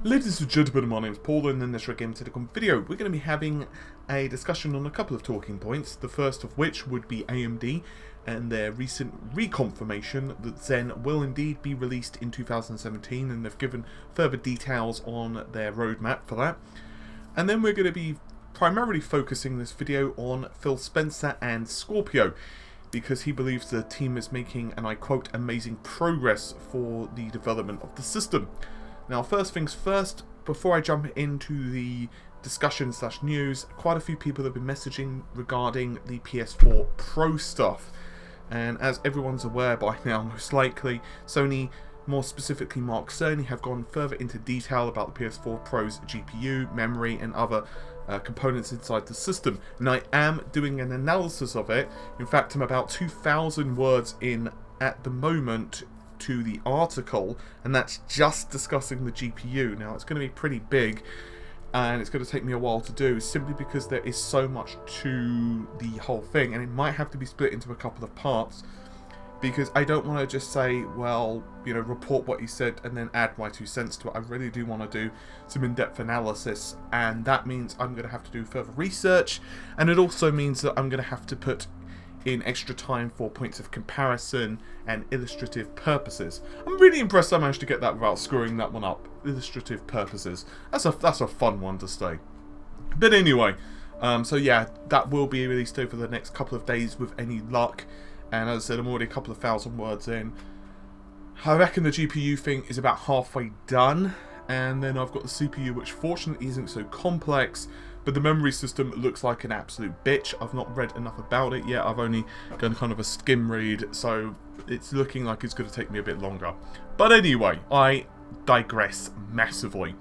Ladies and gentlemen, my name is Paul, and in this Game Telecom video, we're going to be having a discussion on a couple of talking points. The first of which would be AMD and their recent reconfirmation that Zen will indeed be released in 2017, and they've given further details on their roadmap for that. And then we're going to be primarily focusing this video on Phil Spencer and Scorpio, because he believes the team is making, and I quote, amazing progress for the development of the system. Now, first things first, before I jump into the discussion / news, quite a few people have been messaging regarding the PS4 Pro stuff. And as everyone's aware by now, most likely, Sony, more specifically Mark Cerny, have gone further into detail about the PS4 Pro's GPU, memory, and other components inside the system. And I am doing an analysis of it. In fact, I'm about 2,000 words in at the moment to the article, and that's just discussing the GPU. Now, it's going to be pretty big, and it's going to take me a while to do, simply because there is so much to the whole thing, and it might have to be split into a couple of parts, because I don't want to just say, well, you know, report what he said and then add my 2 cents to it. I really do want to do some in-depth analysis, and that means I'm going to have to do further research, and it also means that I'm going to have to put in extra time for points of comparison and illustrative purposes. I'm really impressed I managed to get that without screwing that one up. Illustrative purposes. That's a fun one to say. But anyway, so yeah, that will be released over the next couple of days with any luck. And as I said, I'm already a couple of thousand words in. I reckon the GPU thing is about halfway done. And then I've got the CPU, which fortunately isn't so complex, but the memory system looks like an absolute bitch. I've not read enough about it yet. I've only done kind of a skim read, so it's looking like it's going to take me a bit longer. But anyway, I digress massively.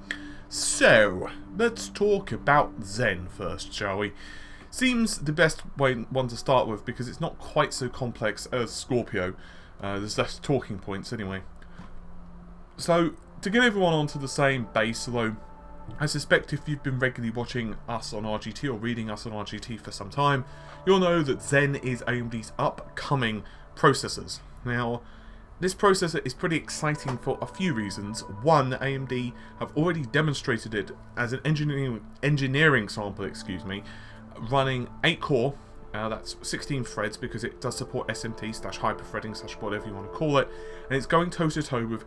So, let's talk about Zen first, shall we? Seems the best one to start with, because it's not quite so complex as Scorpio. There's less talking points anyway. So, to get everyone onto the same base, although I suspect if you've been regularly watching us on RGT or reading us on RGT for some time, you'll know that Zen is AMD's upcoming processors. Now, this processor is pretty exciting for a few reasons. One, AMD have already demonstrated it as an engineering sample, running 8-core, that's 16 threads, because it does support SMT / hyper-threading / whatever you want to call it, and it's going toe-to-toe with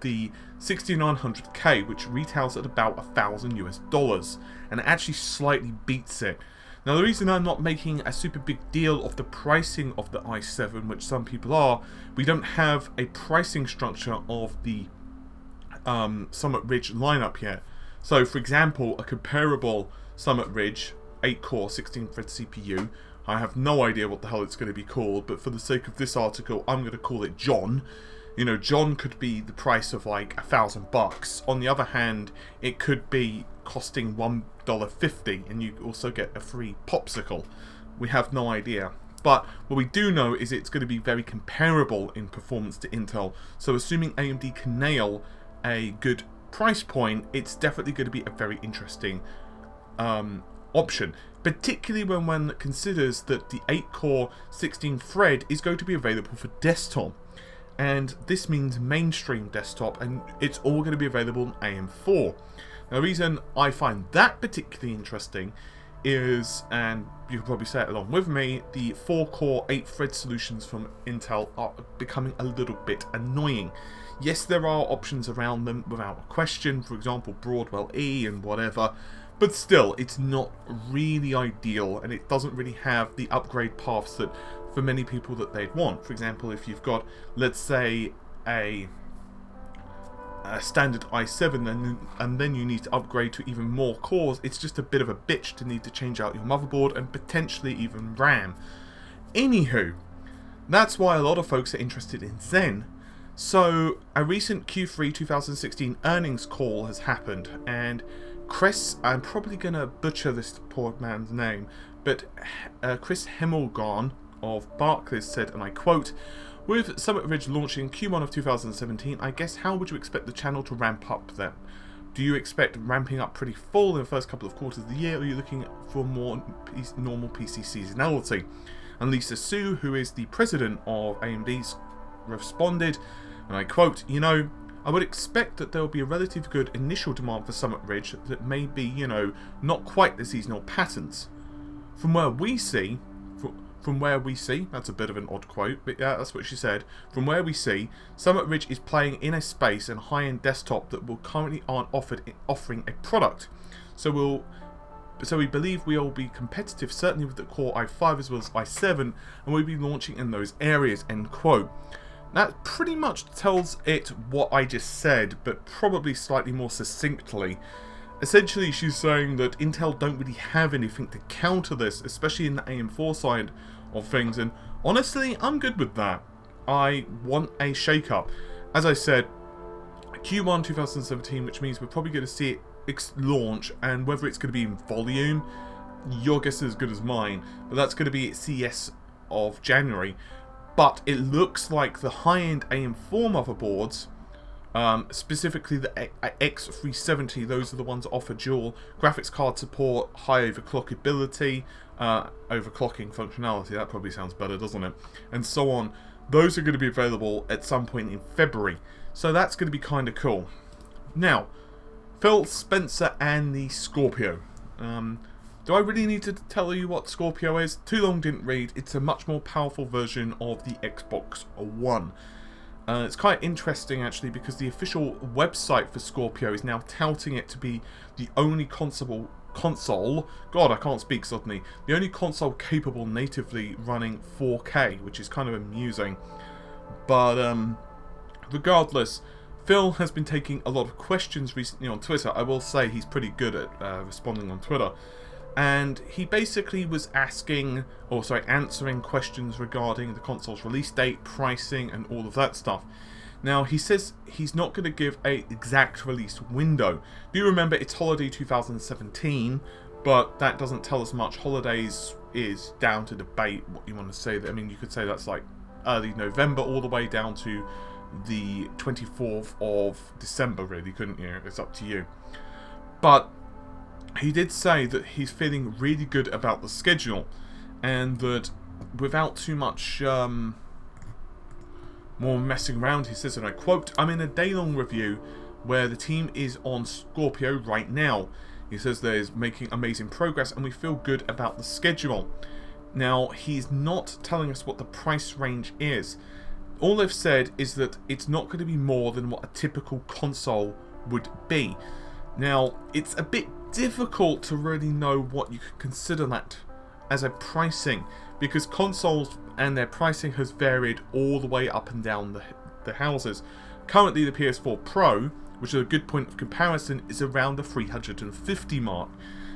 the 6900K, which retails at about $1,000 US, and it actually slightly beats it. Now, the reason I'm not making a super big deal of the pricing of the i7, which some people are, we don't have a pricing structure of the Summit Ridge lineup yet. So, for example, a comparable Summit Ridge 8-core 16-thread CPU, I have no idea what the hell it's going to be called, but for the sake of this article, I'm going to call it John. You know, John could be the price of like $1,000. On the other hand, it could be costing $1.50, and you also get a free popsicle. We have no idea. But what we do know is it's going to be very comparable in performance to Intel. So assuming AMD can nail a good price point, it's definitely going to be a very interesting option. Particularly when one considers that the 8-core 16-thread is going to be available for desktop. And this means mainstream desktop, and it's all going to be available on AM4. Now, the reason I find that particularly interesting is, and you can probably say it along with me, the 4-core 8-thread solutions from Intel are becoming a little bit annoying. Yes, there are options around them without a question, for example Broadwell E and whatever, but still, it's not really ideal, and it doesn't really have the upgrade paths that for many people that they'd want. For example, if you've got, let's say, a standard i7 and then you need to upgrade to even more cores, it's just a bit of a bitch to need to change out your motherboard and potentially even RAM. Anywho, that's why a lot of folks are interested in Zen. So, a recent Q3 2016 earnings call has happened, and Chris, I'm probably going to butcher this poor man's name, but Chris Hemmelgarn of Barclays said, and I quote, "With Summit Ridge launching Q1 of 2017, I guess how would you expect the channel to ramp up then? Do you expect ramping up pretty full in the first couple of quarters of the year, or are you looking for more normal PC seasonality?" And Lisa Su, who is the president of AMD, responded, and I quote, "You know, I would expect that there will be a relatively good initial demand for Summit Ridge that may be, you know, not quite the seasonal patterns. From where we see, that's a bit of an odd quote, but yeah, that's what she said. From where we see, Summit Ridge is playing in a space and high-end desktop that will currently aren't offering a product. So we believe we will be competitive, certainly with the Core i5 as well as i7, and we'll be launching in those areas, end quote. That pretty much tells it what I just said, but probably slightly more succinctly. Essentially, she's saying that Intel don't really have anything to counter this, especially in the AM4 side of things, and honestly, I'm good with that. I want a shake-up. As I said, Q1 2017, which means we're probably going to see it launch, and whether it's going to be in volume, your guess is as good as mine, but that's going to be at CES of January. But it looks like the high-end AM4 motherboards, specifically the X370, those are the ones that offer dual graphics card support, high overclockability, overclocking functionality, that probably sounds better, doesn't it? And so on. Those are going to be available at some point in February. So that's going to be kind of cool. Now, Phil Spencer and the Scorpio. Do I really need to tell you what Scorpio is? Too long didn't read. It's a much more powerful version of the Xbox One. It's quite interesting actually, because the official website for Scorpio is now touting it to be the only console, God I can't speak suddenly, the only console capable natively running 4K, which is kind of amusing. But regardless, Phil has been taking a lot of questions recently on Twitter. I will say he's pretty good at responding on Twitter. And he basically was answering questions regarding the console's release date, pricing, and all of that stuff. Now, he says he's not going to give an exact release window. Do remember it's holiday 2017, but that doesn't tell us much. Holidays is down to debate what you want to say. I mean, you could say that's like early November all the way down to the 24th of December, really, couldn't you? It's up to you. But he did say that he's feeling really good about the schedule, and that without too much more messing around, he says, and I quote, "I'm in a day-long review where the team is on Scorpio right now." He says they're making amazing progress and we feel good about the schedule. Now, he's not telling us what the price range is. All they've said is that it's not going to be more than what a typical console would be. Now, it's a bit difficult to really know what you could consider that as a pricing, because consoles and their pricing has varied all the way up and down the houses. Currently, the PS4 Pro, which is a good point of comparison, is around the 350 mark.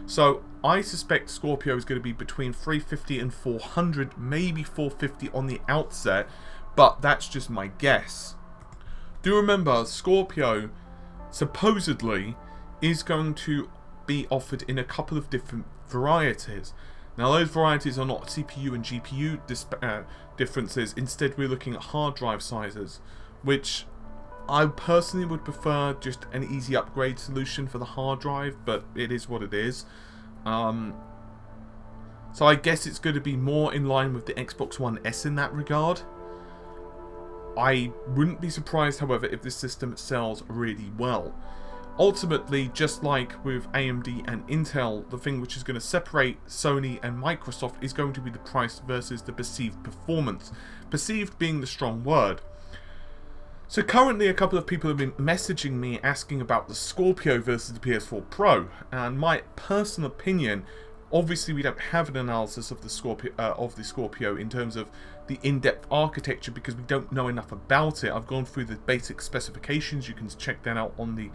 So I suspect Scorpio is going to be between 350 and 400, maybe 450 on the outset, but that's just my guess. Do remember, Scorpio supposedly is going to be offered in a couple of different varieties. Now, those varieties are not CPU and GPU differences. Instead, we're looking at hard drive sizes, which I personally would prefer just an easy upgrade solution for the hard drive, but it is what it is. So I guess it's going to be more in line with the Xbox One S in that regard. I wouldn't be surprised, however, if this system sells really well. Ultimately, just like with AMD and Intel, the thing which is going to separate Sony and Microsoft is going to be the price versus the perceived performance. Perceived being the strong word. So currently a couple of people have been messaging me asking about the Scorpio versus the PS4 Pro, and my personal opinion, obviously we don't have an analysis of the Scorpio in terms of the in-depth architecture because we don't know enough about it. I've gone through the basic specifications, you can check that out on the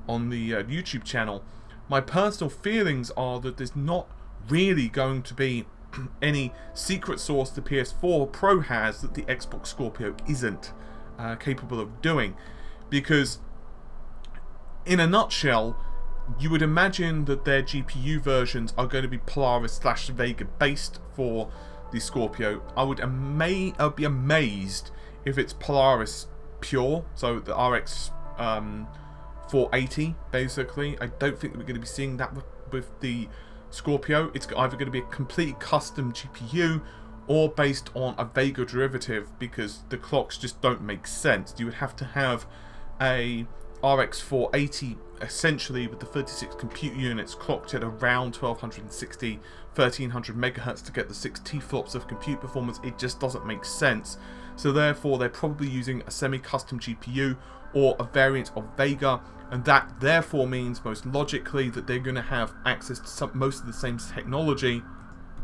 YouTube channel. My personal feelings are that there's not really going to be any secret sauce the PS4 Pro has that the Xbox Scorpio isn't capable of doing, because in a nutshell, you would imagine that their GPU versions are going to be Polaris/Vega based for the Scorpio. I would be amazed if it's Polaris pure, so the RX 480 basically. I don't think that we're going to be seeing that with the Scorpio. It's either going to be a completely custom GPU or based on a Vega derivative, because the clocks just don't make sense. You would have to have a RX 480 essentially with the 36 compute units clocked at around 1260, 1300 megahertz to get the 6 T-flops of compute performance, it just doesn't make sense. So therefore they're probably using a semi-custom GPU or a variant of Vega, and that therefore means most logically that they're going to have access to most of the same technology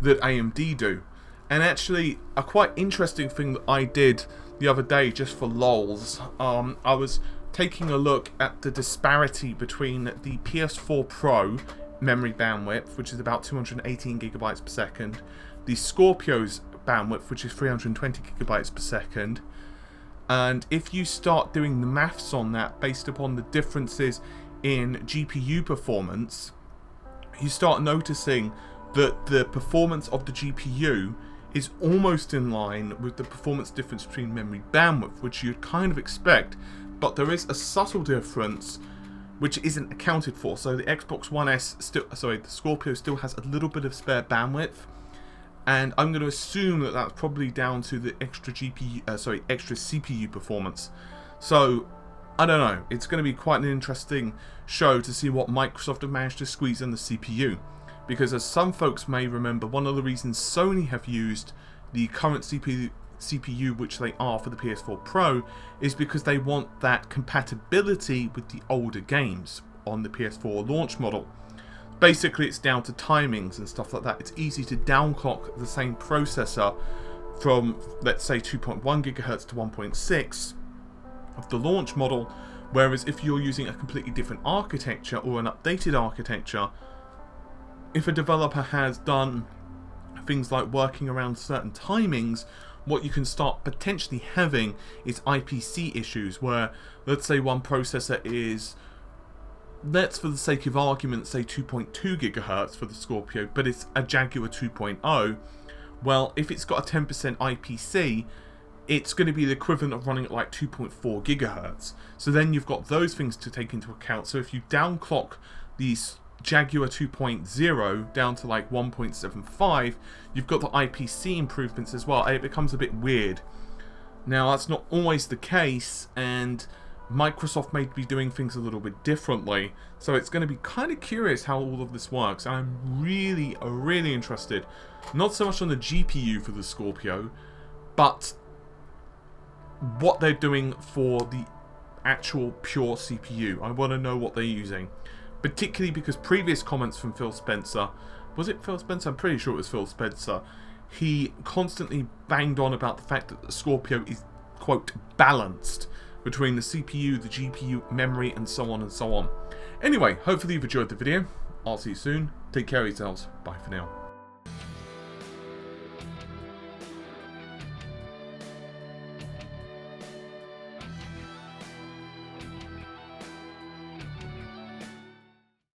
that AMD do. And actually, a quite interesting thing that I did the other day, just for lols, I was taking a look at the disparity between the PS4 Pro memory bandwidth, which is about 218 gigabytes per second, the Scorpio's bandwidth, which is 320 gigabytes per second, and if you start doing the maths on that based upon the differences in GPU performance, you start noticing that the performance of the GPU is almost in line with the performance difference between memory bandwidth, which you'd kind of expect, but there is a subtle difference which isn't accounted for. So the Xbox One S the Scorpio still has a little bit of spare bandwidth, and I'm going to assume that that's probably down to the extra extra CPU performance. So I don't know. It's going to be quite an interesting show to see what Microsoft have managed to squeeze in the CPU. Because as some folks may remember, one of the reasons Sony have used the current CPU which they are for the PS4 Pro is because they want that compatibility with the older games on the PS4 launch model. Basically, it's down to timings and stuff like that. It's easy to downclock the same processor from, let's say, 2.1 GHz to 1.6 of the launch model, whereas if you're using a completely different architecture or an updated architecture, if a developer has done things like working around certain timings, what you can start potentially having is IPC issues where, let's say one processor is, let's for the sake of argument say 2.2 GHz for the Scorpio, but it's a Jaguar 2.0, well, if it's got a 10% IPC, it's going to be the equivalent of running at like 2.4 GHz. So then you've got those things to take into account. So if you downclock these Jaguar 2.0 down to like 1.75, you've got the IPC improvements as well, and it becomes a bit weird. Now that's not always the case, and Microsoft may be doing things a little bit differently, so it's going to be kind of curious how all of this works. I'm really interested, not so much on the GPU for the Scorpio, but what they're doing for the actual pure CPU. I want to know what they're using. Particularly because previous comments from Phil Spencer, was it Phil Spencer? I'm pretty sure it was Phil Spencer. He constantly banged on about the fact that the Scorpio is, quote, balanced between the CPU, the GPU, memory, and so on and so on. Anyway, hopefully you've enjoyed the video. I'll see you soon. Take care of yourselves. Bye for now.